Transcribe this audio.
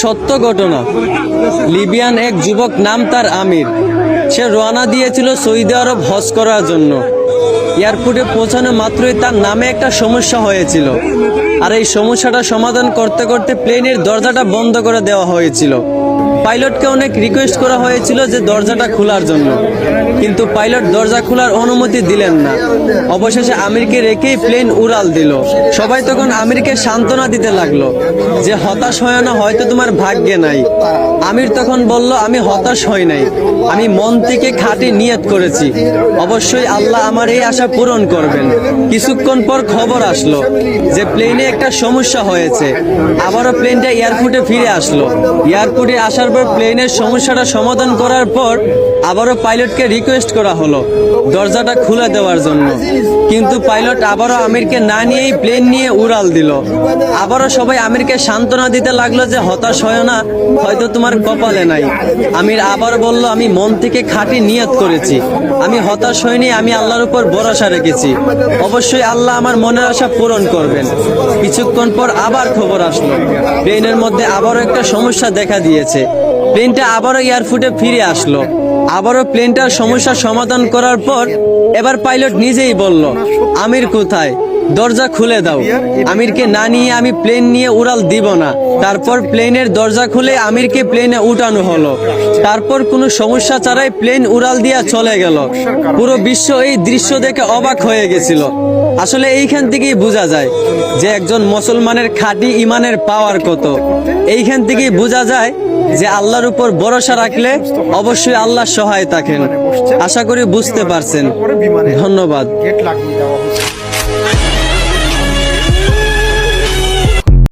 সত্য ঘটনা। লিবিয়ান এক যুবক, নাম তার আমির। সে রওনা দিয়েছিল সৌদি আরব হজ করার জন্য। এয়ারপোর্টে পৌঁছানো মাত্রই তার নামে একটা সমস্যা হয়েছিল, আর এই সমস্যাটা সমাধান করতে করতে প্লেনের দরজাটা বন্ধ করে দেওয়া হয়েছিল। পাইলটকে অনেক রিকোয়েস্ট করা হয়েছিল যে দরজাটা খোলার জন্য, কিন্তু পাইলট দরজা খোলার অনুমতি দিলেন না। অবশেষে আমিরকে রেখেই প্লেন উড়াল দিল। সবাই তখন আমিরকে সান্ত্বনা দিতে লাগলো যে হতাশ হয় না, হয়তো তোমার ভাগ্যে নাই। আমির তখন বলল, আমি হতাশ হই নাই, আমি মন থেকে খাঁটি নিয়ত করেছি, অবশ্যই আল্লাহ আমার এই আশা পূরণ করবেন। কিছুক্ষণ পর খবর আসলো যে প্লেনে একটা সমস্যা হয়েছে। আবারও প্লেনটা এয়ারপোর্টে ফিরে আসলো। এয়ারপোর্টে আসার পর প্লেনের সমস্যাটা সমাধান করার পর আবারও পাইলটকে রিকোয়েস্ট করা হলো দরজাটা খুলে দেওয়ার জন্য, কিন্তু পাইলট আবারও আমিরকে না নিয়েই প্লেন নিয়ে উড়াল দিল। আবারও সবাই আমিরকে সান্ত্বনা দিতে লাগলো যে হতাশ হয় না, হয়তো তোমার কপালে নাই। আমির আবার বলল, আমি মন থেকে খাঁটি নিয়ত করেছি, আমি হতাশ হইনি, আমি আল্লাহর উপর ভরসা রেখেছি, অবশ্যই আল্লাহ আমার মনের আশা পূরণ করবেন। কিছুক্ষণ পর আবার খবর আসলো প্লেনের মধ্যে আবারও একটা সমস্যা দেখা দিয়েছে। প্লেনটা আবারও এয়ারপোর্টে ফিরে আসলো। আবারও প্লেনটার সমস্যা সমাধান করার পর এবার পাইলট নিজেই বলল, আমির কোথায়, দরজা খুলে দাও। আমিরকে না নিয়ে আমি প্লেন নিয়ে উড়াল দিব না। তারপর প্লেনের দরজা খুলে আমিরকে প্লেনে উঠানো হলো। তারপর কোনো সমস্যা ছাড়াই প্লেন উড়াল দিয়া চলে গেল। পুরো বিশ্ব এই দৃশ্য দেখে অবাক হয়ে গেছিল। আসলে এইখান থেকেই বোঝা যায় যে একজন মুসলমানের খাঁটি ইমানের পাওয়ার কত। এইখান থেকেই বোঝা যায় যে আল্লাহর উপর ভরসা রাখলে অবশ্যই আল্লাহ সহায় থাকেন। আশা করি বুঝতে পারছেন। ধন্যবাদ।